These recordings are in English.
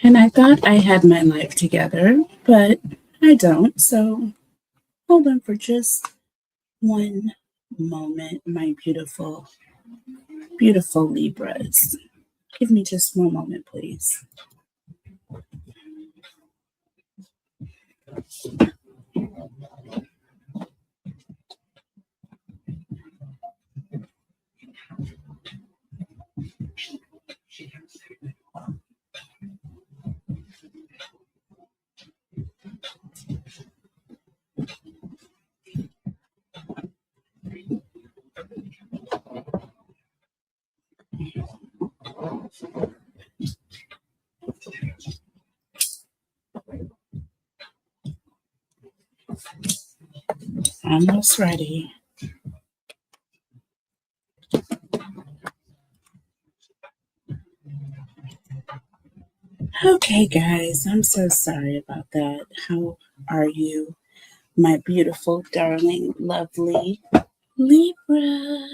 And I thought I had my life together, but I don't. So hold on for just one moment, my beautiful, beautiful Libras. Give me just one moment, please. Almost ready. Okay, guys, I'm so sorry about that. How are you, my beautiful, darling, lovely Libra?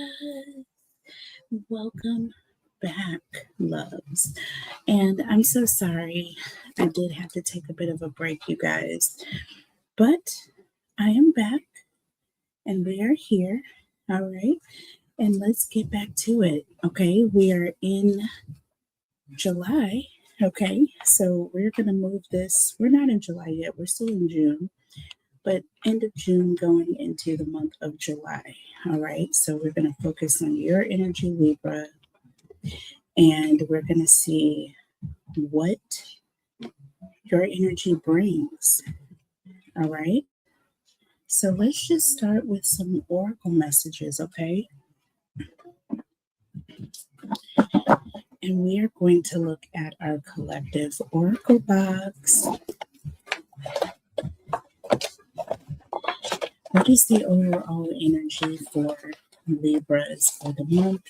Welcome back, loves. And I'm so sorry. I did have to take a bit of a break, you guys. But I am back and we are here. All right. And let's get back to it. Okay. We are in July. Okay. So we're going to move this. We're not in July yet. We're still in June, but end of June going into the month of July. All right. So we're going to focus on your energy, Libra, and we're going to see what your energy brings. All right. So let's just start with some oracle messages, okay? And we are going to look at our collective oracle box. What is the overall energy for Libras for the month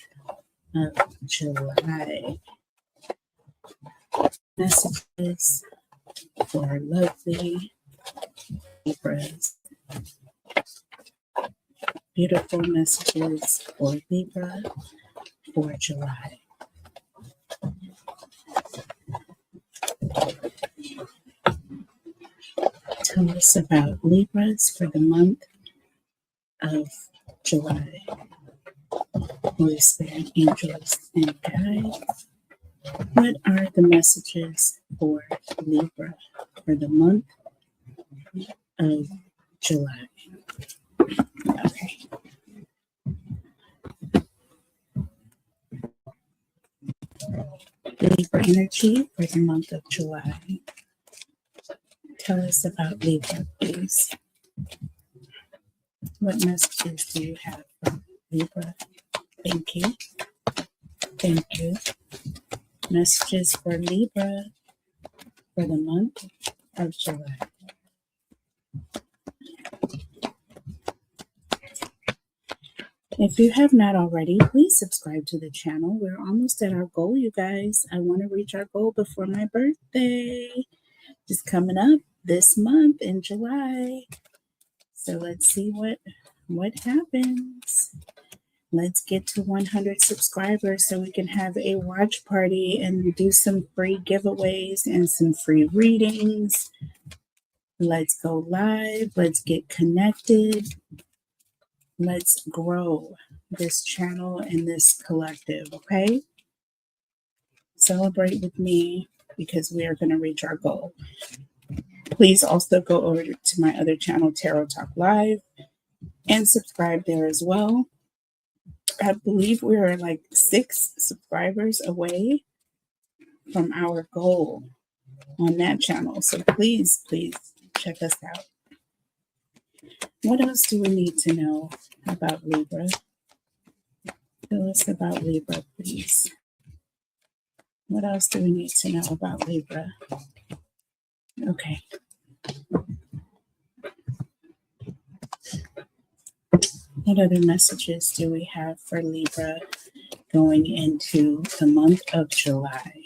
of July? Messages for lovely Libras. Beautiful messages for Libra for July. Tell us about Libras for the month of July. Holy Spirit, angels, and guides. What are the messages for Libra for the month of July? Okay. Libra energy for the month of July. Tell us about Libra, please. What messages do you have for Libra? Thank you. Thank you. Messages for Libra for the month of July. If you have not already, please subscribe to the channel. We're almost at our goal, you guys. I want to reach our goal before my birthday. It's coming up this month in July. So let's see what happens. Let's get to 100 subscribers so we can have a watch party and do some free giveaways and some free readings. Let's go live. Let's get connected. Let's grow this channel and this collective, okay? Celebrate with me because we are going to reach our goal. Please also go over to my other channel, Tarot Talk Live, and subscribe there as well. I believe we are like 6 subscribers away from our goal on that channel. So please, please check us out. What else do we need to know about Libra? Tell us about Libra, please. What else do we need to know about Libra? Okay. What other messages do we have for Libra going into the month of July?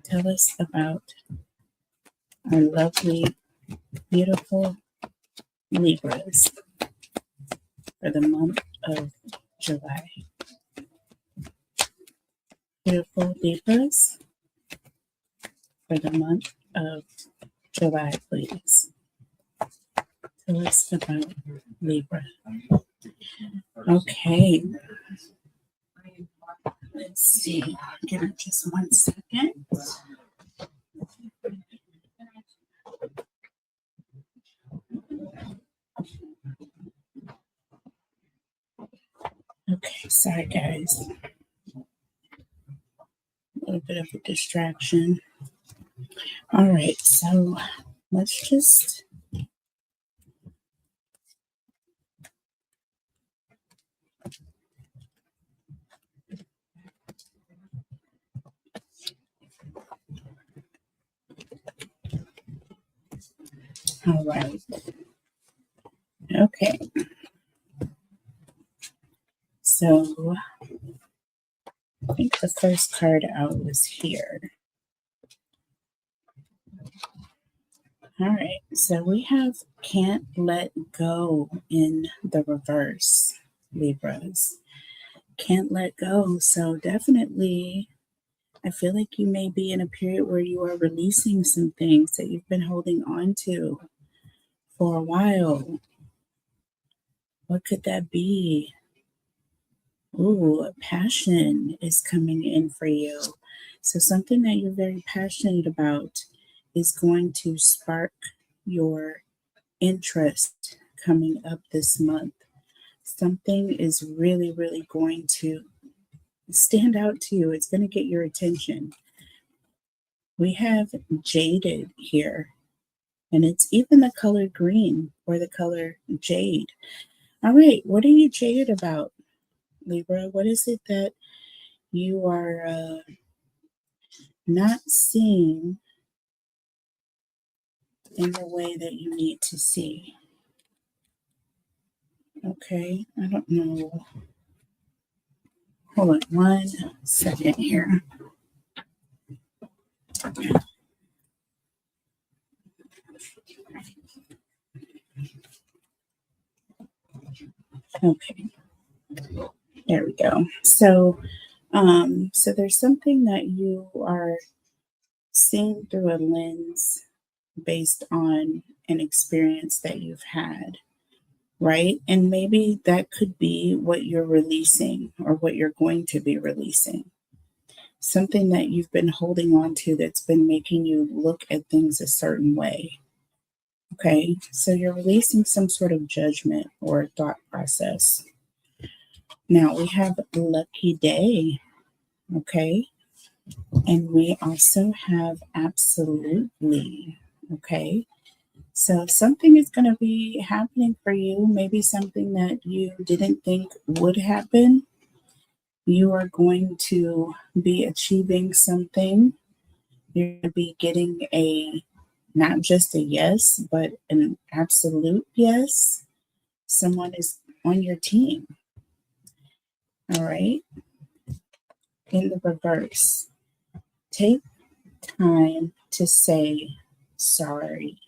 Tell us about our lovely, beautiful Libras for the month of July. Beautiful Libras, for the month of July, please. Tell us about Libra. Okay. Let's see. Give it just 1 second. Okay, sorry guys. A little bit of a distraction. All right, so let's just all right. Okay. So I think the first card out was here. All right, so we have can't let go in the reverse, Libras. Can't let go. So definitely, I feel like you may be in a period where you are releasing some things that you've been holding on to for a while. What could that be? Ooh, passion is coming in for you. So something that you're very passionate about is going to spark your interest coming up this month. Something is really, really going to stand out to you. It's going to get your attention. We have jaded here, and it's even the color green or the color jade. All right, what are you jaded about, Libra? What is it that you are not seeing in the way that you need to see? Okay, I don't know. Hold on 1 second here. Okay, there we go. So there's something that you are seeing through a lens based on an experience that you've had, right? And maybe that could be what you're releasing or what you're going to be releasing. Something that you've been holding on to that's been making you look at things a certain way. Okay, so you're releasing some sort of judgment or thought process. Now we have lucky day, okay? And we also have absolutely, okay? So something is going to be happening for you, maybe something that you didn't think would happen. You are going to be achieving something. You're going to be getting not just a yes, but an absolute yes. Someone is on your team. All right. In the reverse, take time to say sorry.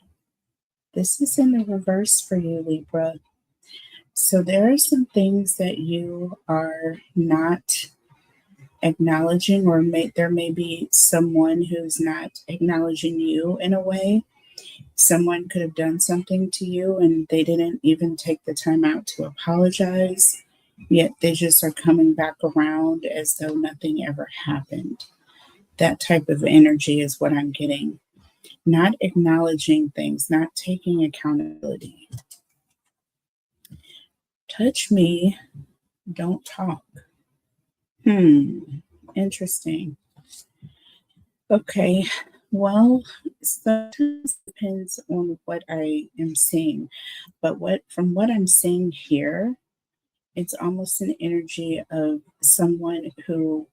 This is in the reverse for you, Libra. So there are some things that you are not acknowledging, or there may be someone who's not acknowledging you in a way. Someone could have done something to you and they didn't even take the time out to apologize, yet they just are coming back around as though nothing ever happened. That type of energy is what I'm getting. Not acknowledging things, not taking accountability. Touch me, don't talk. Interesting. Okay, well, sometimes it depends on what I am seeing, but from what I'm seeing here, it's almost an energy of someone who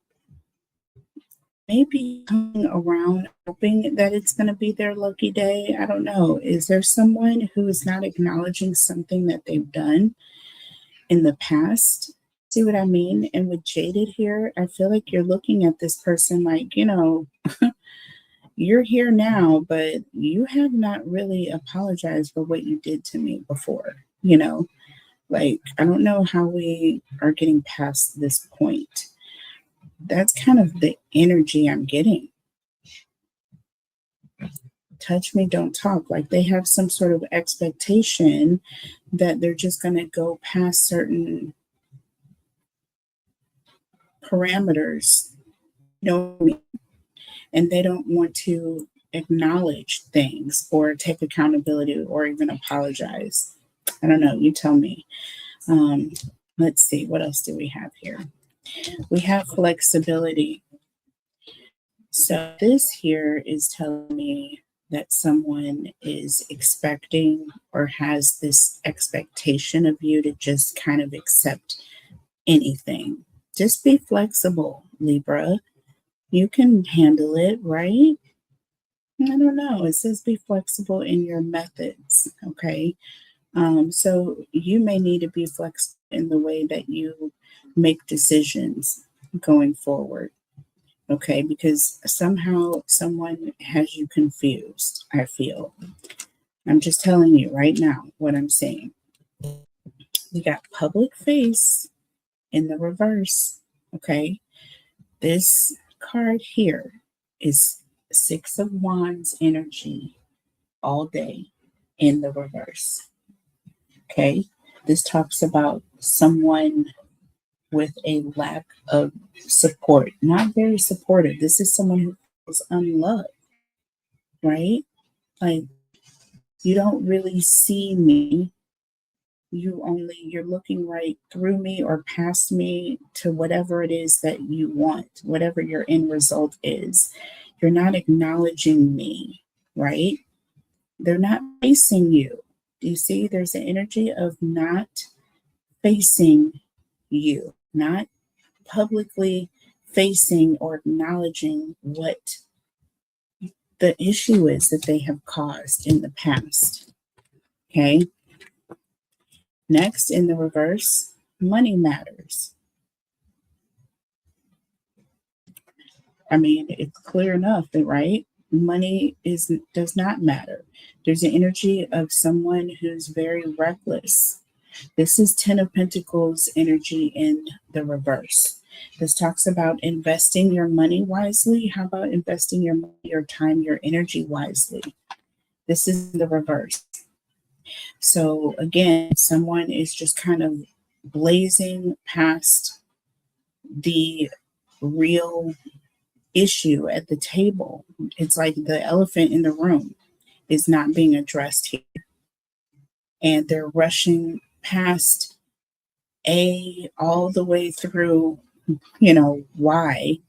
may be coming around hoping that it's going to be their lucky day. I don't know. Is there someone who is not acknowledging something that they've done in the past? See what I mean? And with jaded here, I feel like you're looking at this person like, you're here now, but you have not really apologized for what you did to me before. Like, I don't know how we are getting past this point. That's kind of the energy I'm getting. touch me, don't talk. Like they have some sort of expectation that they're just going to go past certain parameters, and they don't want to acknowledge things or take accountability or even apologize. I don't know. You tell me. Um, let's see. What else do we have here? We have flexibility. So this here is telling me that someone is expecting or has this expectation of you to just kind of accept anything. Just be flexible, Libra. You can handle it, right? I don't know. It says be flexible in your methods, okay? So you may need to be flexible in the way that you make decisions going forward, okay? Because somehow someone has you confused, I feel. I'm just telling you right now what I'm saying. We got public face in the reverse, okay? This card here is Six of Wands energy all day in the reverse, okay? This talks about someone with a lack of support, not very supportive. This is someone who feels unloved, right? Like, you don't really see me. You're looking right through me or past me to whatever it is that you want, whatever your end result is. You're not acknowledging me, right? They're not facing you. Do you see? There's an energy of not facing you, not publicly facing or acknowledging what the issue is that they have caused in the past. Okay. Next, in the reverse, money matters. I mean, it's clear enough, right? Money does not matter. There's an energy of someone who's very reckless. This is Ten of Pentacles energy in the reverse. This talks about investing your money wisely. How about investing your money, your time, your energy wisely? This is the reverse. So again, someone is just kind of blazing past the real issue at the table. It's like the elephant in the room is not being addressed here. And they're rushing past A all the way through, Y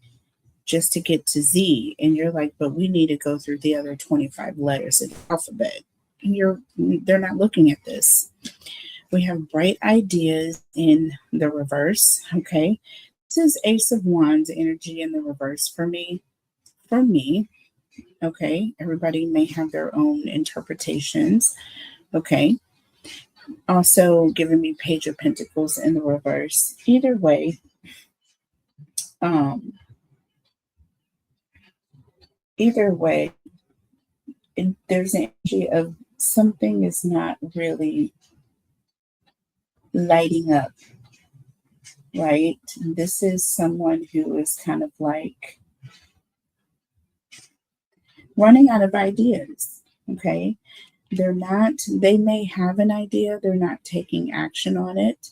just to get to Z. And you're like, but we need to go through the other 25 letters of the alphabet. And they're not looking at this. We have bright ideas in the reverse. Okay. This is Ace of Wands energy in the reverse for me. Okay. Everybody may have their own interpretations. Okay. Also giving me Page of Pentacles in the reverse. Either way, there's an energy of something is not really lighting up, right? This is someone who is kind of like running out of ideas, okay? They may have an idea, they're not taking action on it.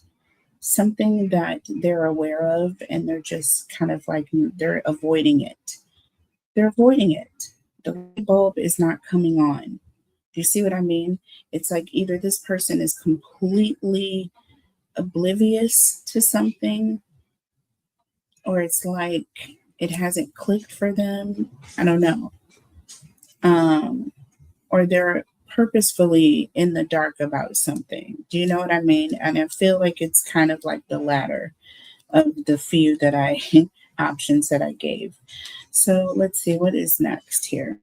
Something that they're aware of, and they're just kind of like, they're avoiding it. They're avoiding it. The light bulb is not coming on. Do you see what I mean? It's like either this person is completely oblivious to something, or it's like it hasn't clicked for them. I don't know. Or they're purposefully in the dark about something. Do you know what I mean? And I feel like it's kind of like the latter of the few options that I gave. So let's see what is next here.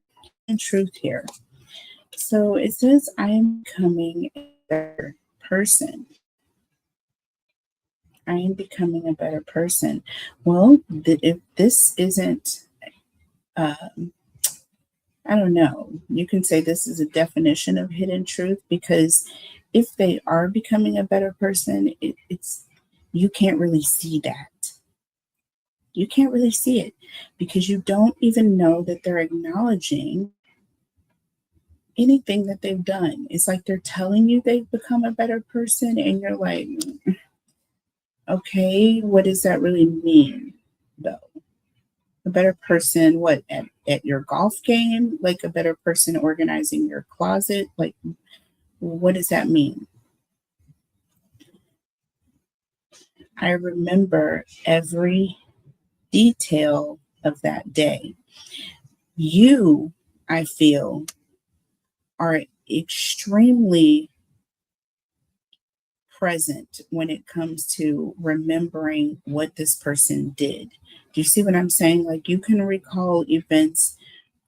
In truth here. So it says, I am becoming a better person. I am becoming a better person. Well, if this isn't, I don't know, you can say this is a definition of hidden truth, because if they are becoming a better person, it's you can't really see that. You can't really see it because you don't even know that they're acknowledging anything that they've done. It's like they're telling you they've become a better person, and you're like, okay, what does that really mean, though? A better person, what, at your golf game? Like a better person organizing your closet? Like, what does that mean? I remember every detail of that day. You, I feel, are extremely present when it comes to remembering what this person did. Do you see what I'm saying? Like, you can recall events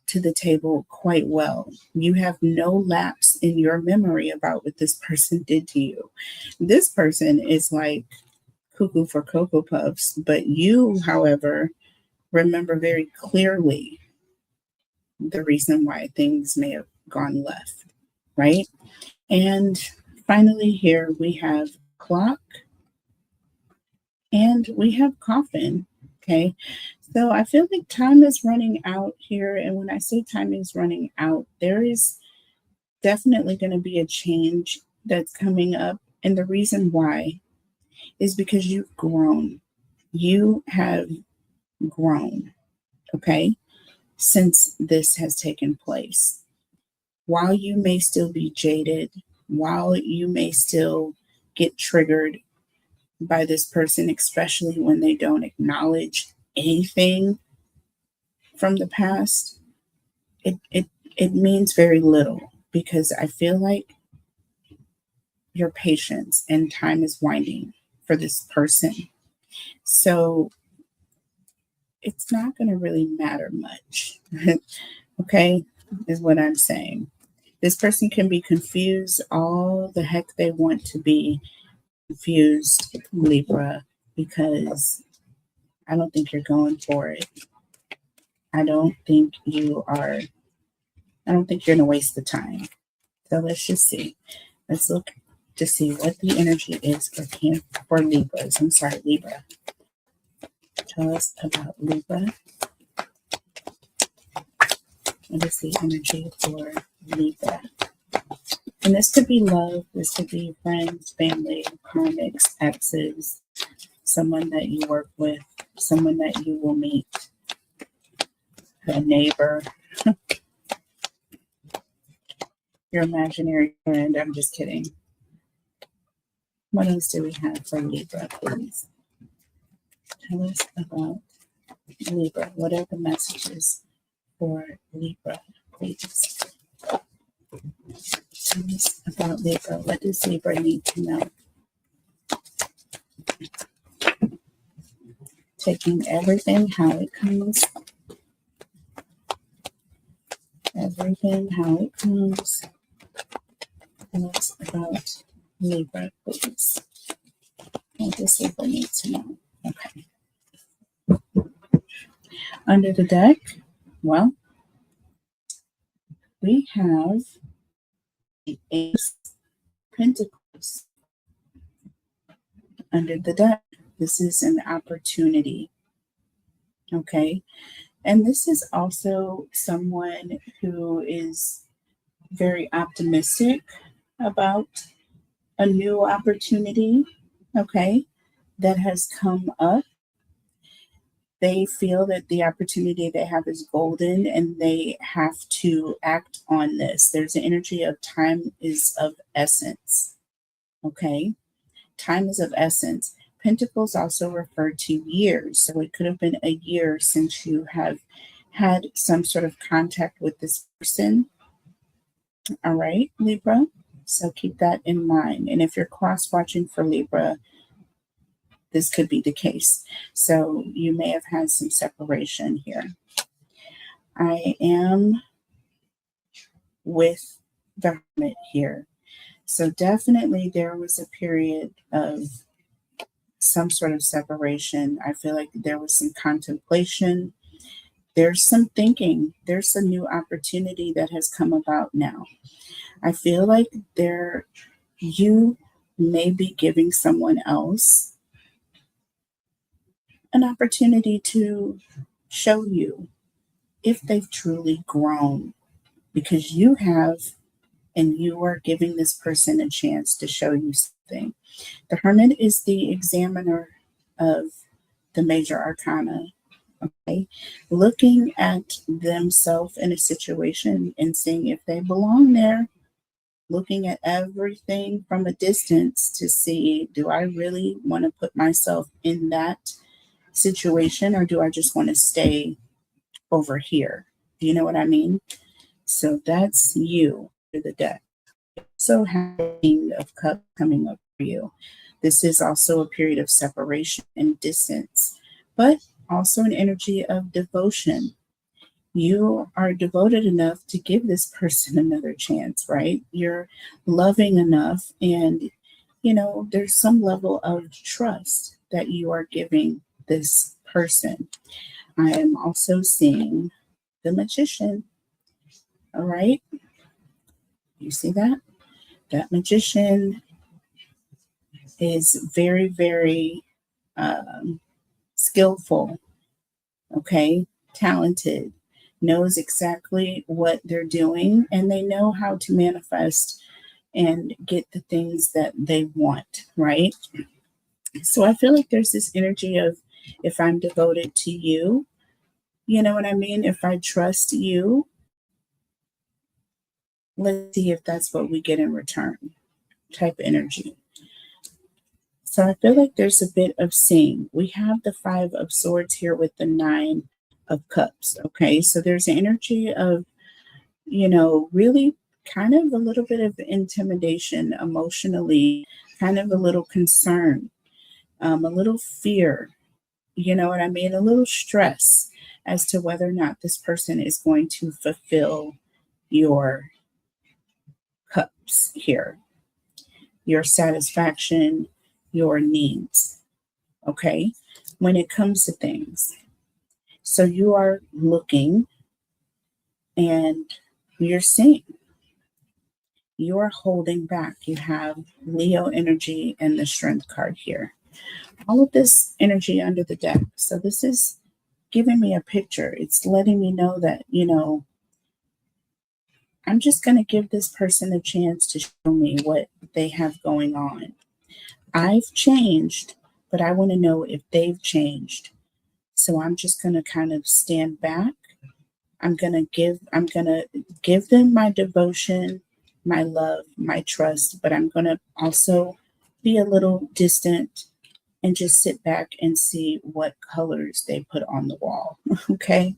to the table quite well. You have no lapse in your memory about what this person did to you. This person is like cuckoo for Cocoa Puffs, but you, however, remember very clearly the reason why things may have gone left, right? And finally, here we have clock and we have coffin. Okay. So I feel like time is running out here. And when I say time is running out, there is definitely going to be a change that's coming up. And the reason why is because you've grown. You have grown. Okay. Since this has taken place. While you may still be jaded, while you may still get triggered by this person, especially when they don't acknowledge anything from the past, it means very little, because I feel like your patience and time is winding for this person. So it's not going to really matter much. Okay, is what I'm saying. This person can be confused all the heck they want to be confused, Libra, because I don't think you're going for it. I don't think you are. I don't think you're going to waste the time. So let's just see. Let's look to see what the energy is for Libras. I'm sorry, Libra. Tell us about Libra. What is the energy for Libra? And this could be love. This could be friends, family, karmics, exes, someone that you work with, someone that you will meet, a neighbor, your imaginary friend. I'm just kidding. What else do we have for Libra, please? Tell us about Libra. What are the messages for Libra, please? Tell us about Libra. What does Libra need to know? Taking everything how it comes. Everything how it comes. Tell us about Libra, please. What does Libra need to know? Okay. Under the deck, well, we have the Ace of Pentacles under the deck. This is an opportunity. Okay. And this is also someone who is very optimistic about a new opportunity, okay, that has come up. They feel that the opportunity they have is golden and they have to act on this. There's an energy of time is of essence, okay? Time is of essence. Pentacles also refer to years. So it could have been a year since you have had some sort of contact with this person. All right, Libra. So keep that in mind. And if you're cross watching for Libra, this could be the case. So you may have had some separation here. I am with the Hermit here. So definitely there was a period of some sort of separation. I feel like there was some contemplation. There's some thinking. There's a new opportunity that has come about now. I feel like you may be giving someone else an opportunity to show you if they've truly grown. because you have, and you are giving this person a chance to show you something. The Hermit is the examiner of the major arcana. Okay, looking at themselves in a situation and seeing if they belong there, looking at everything from a distance to see, do I really want to put myself in that situation, or do I just want to stay over here? Do you know what I mean? So that's you to the deck. So having of cups coming up for you. This is also a period of separation and distance, but also an energy of devotion. You are devoted enough to give this person another chance, right? You're loving enough, and there's some level of trust that you are giving this person. I am also seeing the Magician. All right, you see that? That Magician is very, very skillful, okay, talented, knows exactly what they're doing, and they know how to manifest and get the things that they want, right? So I feel like there's this energy of, if I'm devoted to you, you know what I mean? If I trust you, let's see if that's what we get in return type energy. So I feel like there's a bit of seeing. We have the Five of Swords here with the Nine of Cups. Okay, so there's an energy of, really kind of a little bit of intimidation emotionally, kind of a little concern, a little fear, you know what I mean? A little stress as to whether or not this person is going to fulfill your cups here, your satisfaction, your needs. Okay, when it comes to things. So you are looking and you're seeing, you're holding back. You have Leo energy and the Strength card here. All of this energy under the deck. So this is giving me a picture. It's letting me know that, I'm just going to give this person a chance to show me what they have going on. I've changed, but I want to know if they've changed. So I'm just going to kind of stand back. I'm going to give them my devotion, my love, my trust, but I'm going to also be a little distant and just sit back and see what colors they put on the wall. Okay.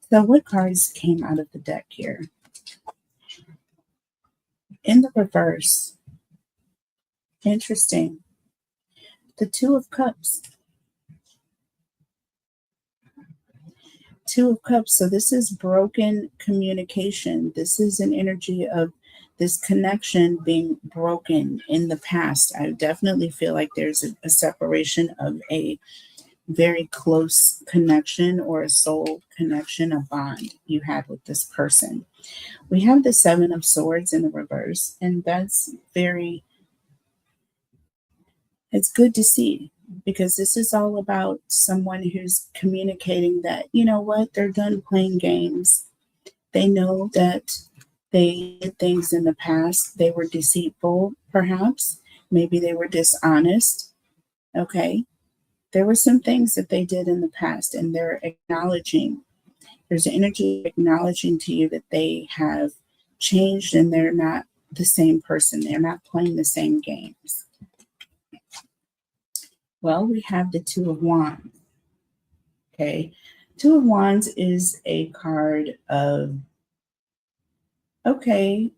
So what cards came out of the deck here? In the reverse, interesting. The Two of Cups. Two of Cups. So this is broken communication. This is an energy of this connection being broken in the past. I definitely feel like there's a separation of a very close connection or a soul connection, a bond you had with this person. We have the Seven of Swords in the reverse, and that's it's good to see, because this is all about someone who's communicating that, you know what, they're done playing games. They know that they did things in the past. They were deceitful, perhaps. Maybe they were dishonest. Okay. There were some things that they did in the past, and they're acknowledging. There's an energy acknowledging to you that they have changed and they're not the same person. They're not playing the same games. Well, we have the Two of Wands. Okay. Two of Wands is a card of, okay,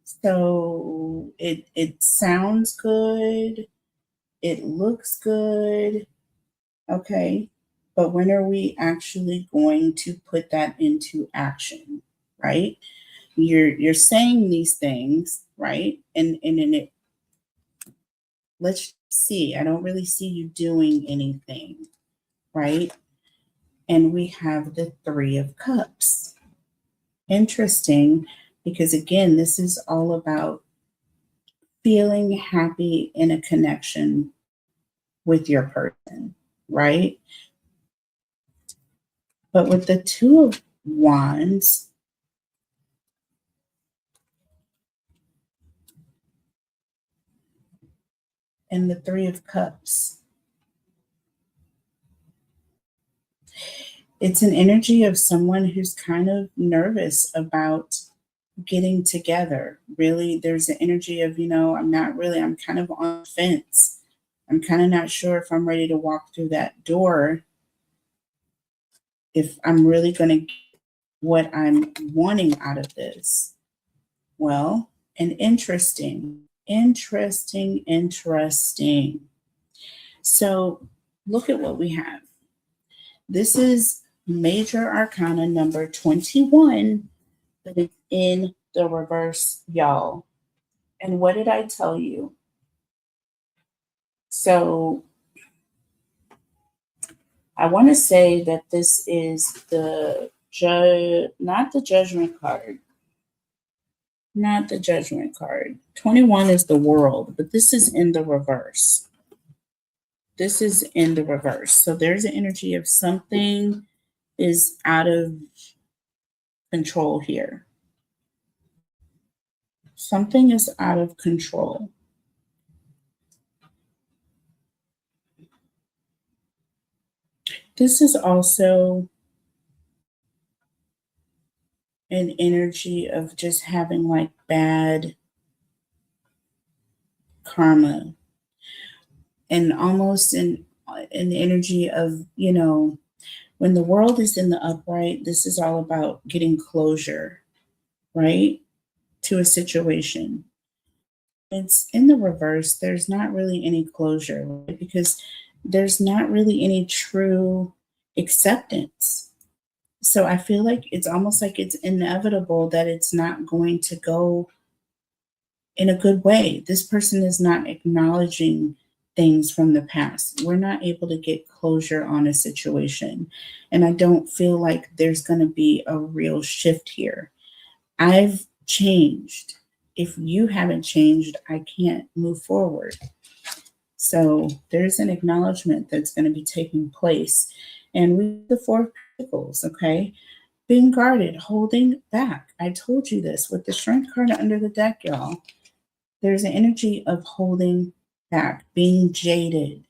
so it sounds good. It looks good. Okay. But when are we actually going to put that into action? Right? You're saying these things, right? And in it, let's see. I don't really see you doing anything, right? And we have the Three of Cups. Interesting, because again, this is all about feeling happy in a connection with your person, right? But with the Two of Wands, and the Three of Cups. It's an energy of someone who's kind of nervous about getting together. Really, there's an energy of, I'm kind of on the fence. I'm kind of not sure if I'm ready to walk through that door, if I'm really going to get what I'm wanting out of this. Well, and interesting. So look at what we have. This is Major Arcana number 21, but it's in the reverse, y'all. And what did I tell you? So I want to say that this is not the Judgment card. Not the Judgment card. 21 is the World, but this is in the reverse. This is in the reverse. So there's an energy of something is out of control here. Something is out of control. This is also an energy of just having like bad karma, and almost an energy of, when the World is in the upright, this is all about getting closure, right, to a situation. It's in the reverse. There's not really any closure, right? Because there's not really any true acceptance. So I feel like it's almost like it's inevitable that it's not going to go in a good way. This person is not acknowledging things from the past. We're not able to get closure on a situation. And I don't feel like there's going to be a real shift here. I've changed. If you haven't changed, I can't move forward. So there's an acknowledgement that's going to be taking place. And with the Four of Pentacles, okay? Being guarded, holding back. I told you this with the Strength card under the deck, y'all. There's an energy of holding back, being jaded,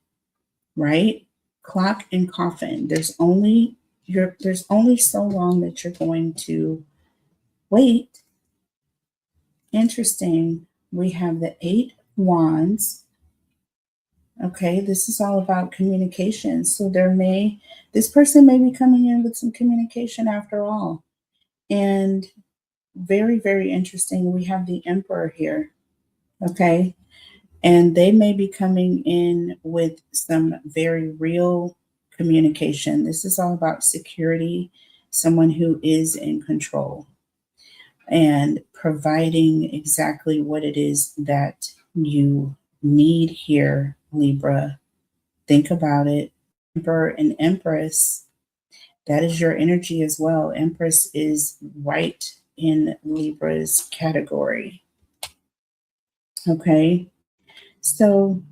right? Clock and coffin. There's only so long that you're going to wait. Interesting. We have the Eight of Wands. Okay, this is all about communication. So this person may be coming in with some communication after all. And very, very interesting. We have the Emperor here. Okay. And they may be coming in with some very real communication. This is all about security, someone who is in control and providing exactly what it is that you need here, Libra. Think about it. Emperor and Empress, that is your energy as well. Empress is right in Libra's category. Okay. So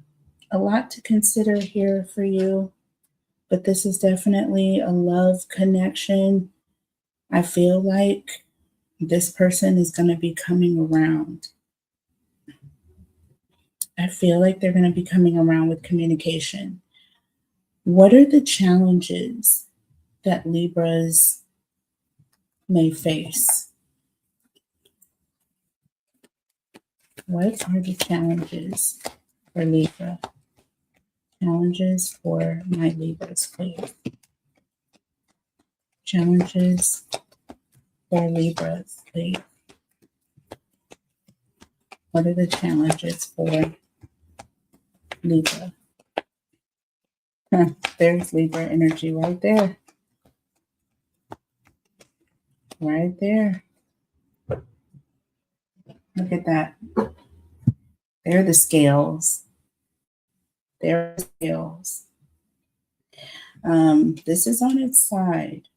a lot to consider here for you, but this is definitely a love connection. I feel like this person is going to be coming around. I feel like they're going to be coming around with communication. What are the challenges that Libras may face? What are the challenges for Libra? Challenges for my Libras, please. Challenges for Libras, please. What are the challenges for Libra? There's Libra energy right there. Right there. Look at that. They're the scales. They're the scales. This is on its side.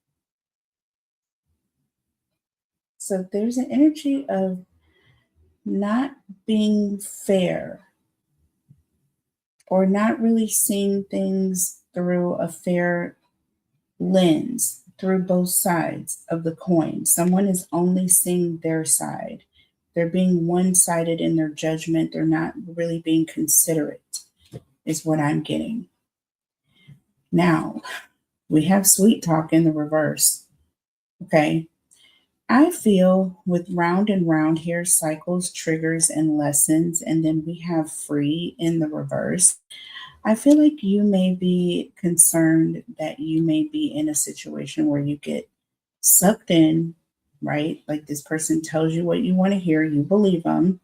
So there's an energy of not being fair or not really seeing things through a fair lens, through both sides of the coin. Someone is only seeing their side. They're being one-sided in their judgment. They're not really being considerate. is what I'm getting. Now, we have sweet talk in the reverse. Okay. I feel with round and round here, cycles, triggers, and lessons, and then we have free in the reverse. I feel like you may be concerned that you may be in a situation where you get sucked in, right? Like this person tells you what you want to hear, you believe them.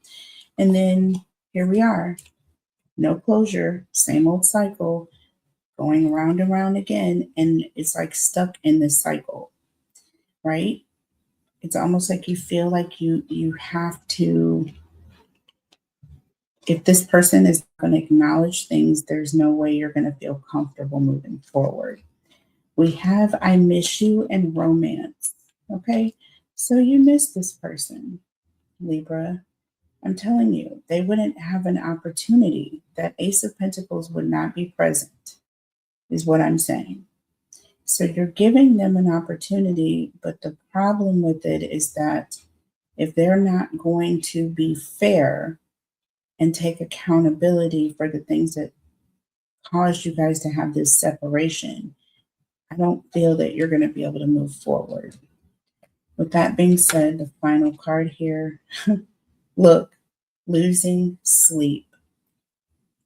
And then here we are, no closure, same old cycle, going around and around again. And it's like stuck in this cycle, right? It's almost like you feel like you have to, if this person is going to acknowledge things, there's no way you're going to feel comfortable moving forward. We have I miss you and romance. Okay. So you miss this person, Libra. I'm telling you, they wouldn't have an opportunity. That Ace of Pentacles would not be present, is what I'm saying. So you're giving them an opportunity, but the problem with it is that if they're not going to be fair and take accountability for the things that caused you guys to have this separation, I don't feel that you're going to be able to move forward. With that being said, the final card here, look, losing sleep.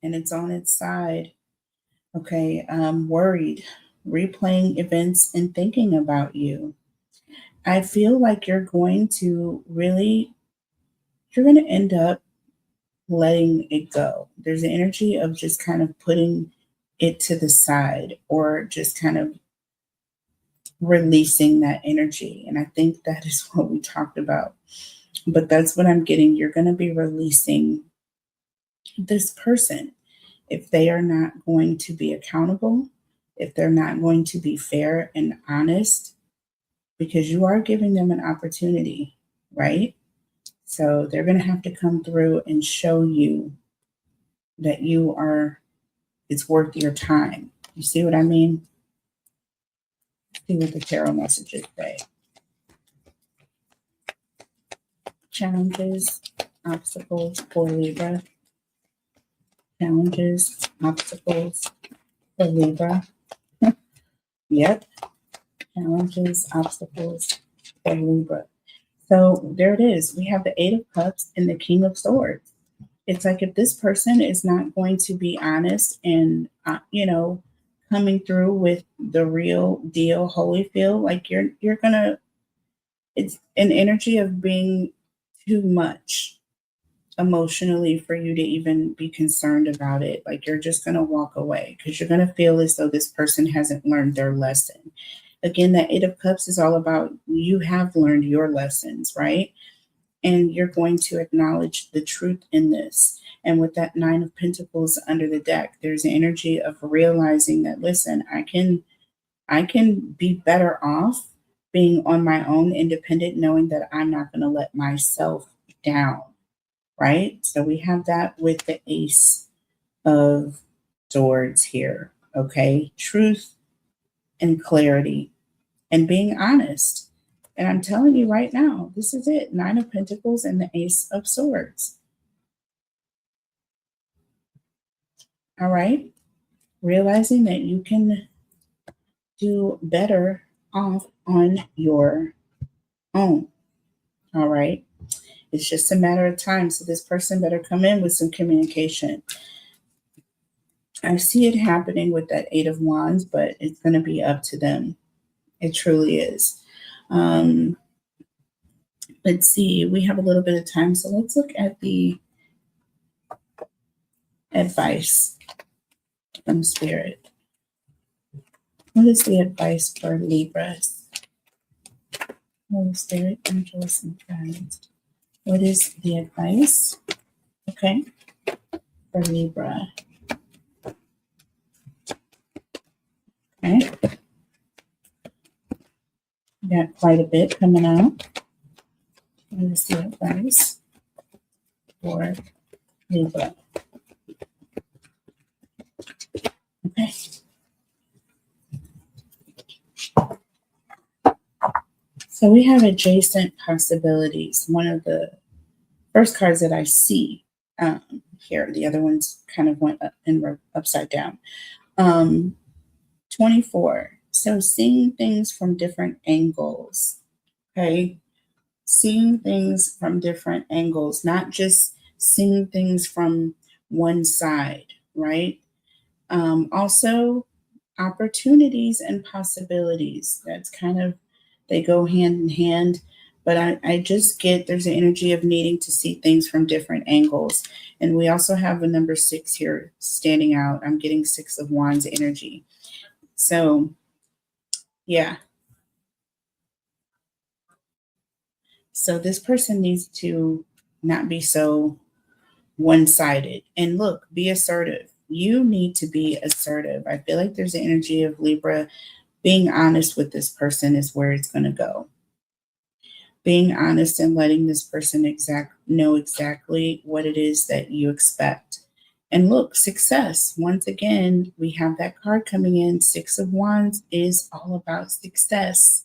And it's on its side. Okay, worried, replaying events and thinking about you. I feel like you're going to end up letting it go. There's an energy of just kind of putting it to the side or just kind of releasing that energy. And I think that is what we talked about. But that's what I'm getting. You're going to be releasing this person if they are not going to be accountable, if they're not going to be fair and honest, because you are giving them an opportunity, right? So they're going to have to come through and show you that it's worth your time. You see what I mean? See what the tarot messages say. Challenges, obstacles for Libra. Challenges, obstacles for Libra. Yep. Challenges, obstacles for Libra. So there it is. We have the Eight of Cups and the King of Swords. It's like if this person is not going to be honest and, coming through with the real deal, Holyfield, like you're going to, it's an energy of being too much emotionally for you to even be concerned about it. Like you're just going to walk away because you're going to feel as though this person hasn't learned their lesson. Again, that Eight of Cups is all about you have learned your lessons, right? And you're going to acknowledge the truth in this. And with that Nine of Pentacles under the deck, there's an energy of realizing that, listen, I can be better off being on my own, independent, knowing that I'm not going to let myself down, right? So we have that with the Ace of Swords here, okay? Truth and clarity and being honest. And I'm telling you right now, this is it. Nine of Pentacles and the Ace of Swords. All right. Realizing that you can do better off on your own. All right. It's just a matter of time. So this person better come in with some communication. I see it happening with that Eight of Wands, but it's going to be up to them. It truly is. Let's see, we have a little bit of time, so let's look at the advice from Spirit. What is the advice for Libras? Holy Spirit, angels, and friends. What is the advice? Okay, for Libra. Okay. Got quite a bit coming out. What is the advice for Libra? Okay. So we have adjacent possibilities. One of the first cards that I see here. The other ones kind of went up and upside down. 24. So seeing things from different angles. Okay. Seeing things from different angles, not just seeing things from one side, right? Also, opportunities and possibilities. That's kind of, they go hand in hand. But I just get there's an energy of needing to see things from different angles. And we also have a number 6 here standing out. I'm getting 6 of Wands energy. So, yeah. So this person needs to not be so one-sided. And look, be assertive. You need to be assertive. I feel like there's an energy of Libra. Being honest with this person is where it's going to go. Being honest and letting this person know exactly what it is that you expect. And look, success. Once again, we have that card coming in. 6 of Wands is all about success,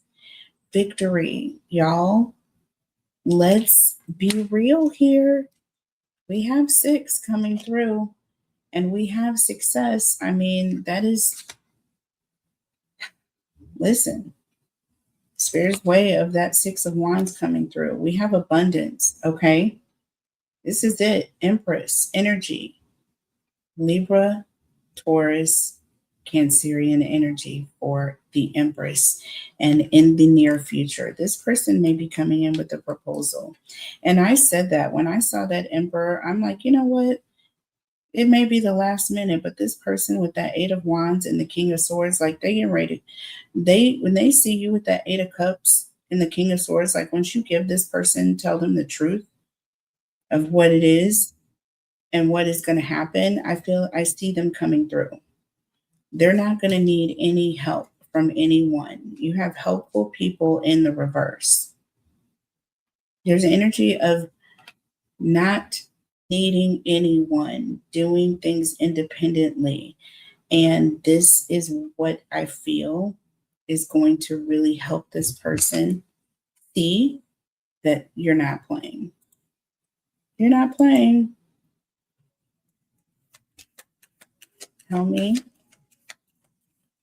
victory. Y'all, let's be real here. We have 6 coming through and we have success. I mean, that is, listen, Spirit's way of that 6 of Wands coming through. We have abundance, okay? This is it. Empress, energy, Libra, Taurus, Cancerian energy for the Empress. And in the near future, this person may be coming in with a proposal. And I said that when I saw that Emperor, I'm like, you know what? It may be the last minute, but this person with that 8 of Wands and the King of Swords, like they get ready. When they see you with that 8 of Cups and the King of Swords, like once you give this person, tell them the truth of what it is and what is going to happen, I see them coming through. They're not going to need any help from anyone. You have helpful people in the reverse. There's an energy of not needing anyone, doing things independently. And this is what I feel is going to really help this person see that you're not playing. You're not playing. Tell me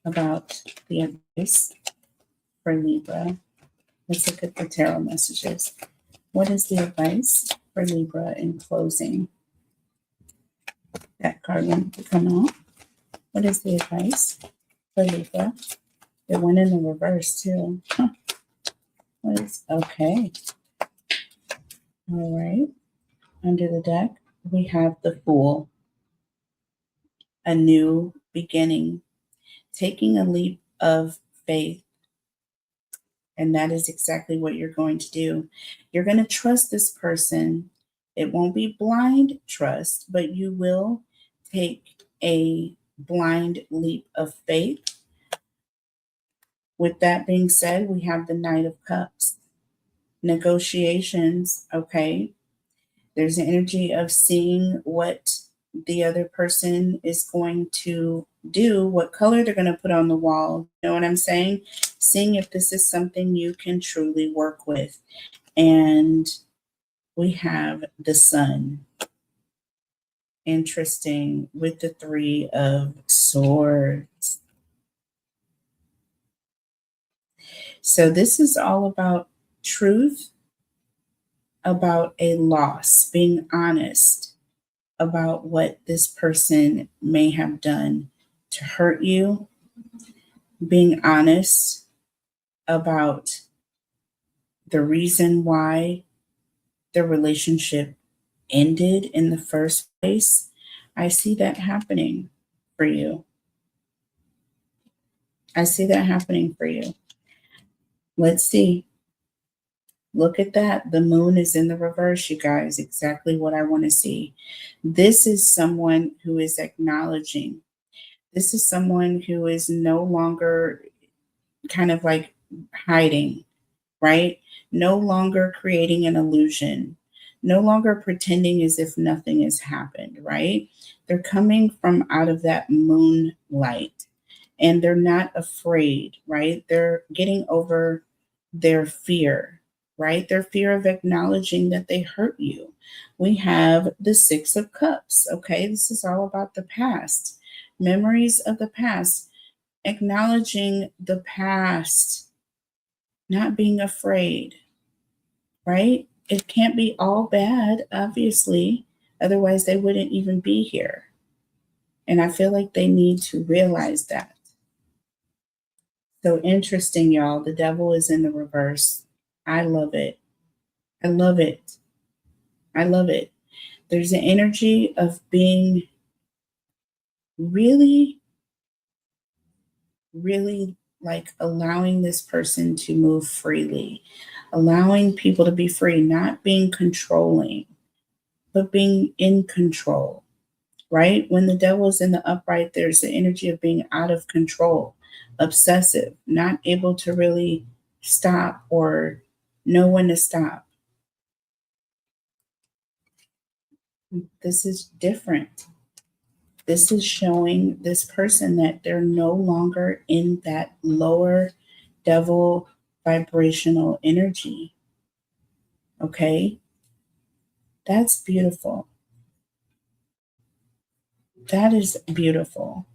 about the advice for Libra. Let's look at the tarot messages. What is the advice for Libra in closing? That card went to come out. What is the advice for Libra? It went in the reverse too. Huh. What is okay? All right. Under the deck, we have the Fool. A new beginning. Taking a leap of faith. And that is exactly what you're going to do. You're going to trust this person. It won't be blind trust, but you will take a blind leap of faith. With that being said, we have the Knight of Cups. Negotiations, okay? There's an energy of seeing what the other person is going to do, what color they're going to put on the wall. You know what I'm saying? Seeing if this is something you can truly work with. And we have the Sun. Interesting, with the 3 of Swords. So this is all about truth, about a loss, being honest about what this person may have done to hurt you, being honest about the reason why the relationship ended in the first place. I see that happening for you. I see that happening for you. Let's see. Look at that. The moon is in the reverse, you guys. Exactly what I want to see. This is someone who is acknowledging. This is someone who is no longer kind of like hiding, right? No longer creating an illusion. No longer pretending as if nothing has happened, right? They're coming from out of that moonlight and they're not afraid, right? They're getting over their fear, right? Their fear of acknowledging that they hurt you. We have the Six of Cups, okay? This is all about the past, memories of the past, acknowledging the past, not being afraid, right? It can't be all bad, obviously. Otherwise, they wouldn't even be here. And I feel like they need to realize that. So interesting, y'all. The devil is in the reverse. I love it. I love it. I love it. There's an energy of being really, really like allowing this person to move freely, allowing people to be free, not being controlling, but being in control, right? When the devil is in the upright, there's the energy of being out of control, obsessive, not able to really stop or know when to stop. This is different. This is showing this person that they're no longer in that lower devil vibrational energy. Okay? That's beautiful. That is beautiful.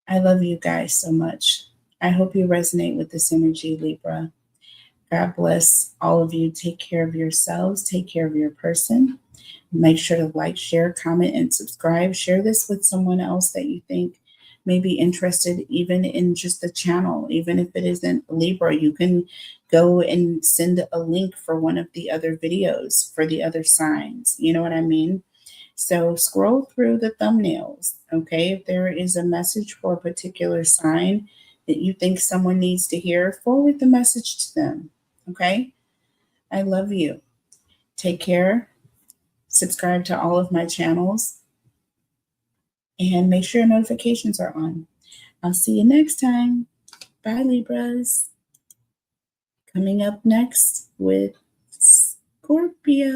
I love you guys so much. I hope you resonate with this energy, Libra. God bless all of you. Take care of yourselves. Take care of your person. Make sure to like, share, comment, and subscribe. Share this with someone else that you think may be interested, even in just the channel. Even if it isn't Libra, you can go and send a link for one of the other videos for the other signs. You know what I mean? So scroll through the thumbnails, okay? If there is a message for a particular sign that you think someone needs to hear, forward the message to them, okay? I love you. Take care. Subscribe to all of my channels and make sure notifications are on. I'll see you next time. Bye, Libras. Coming up next with Scorpio.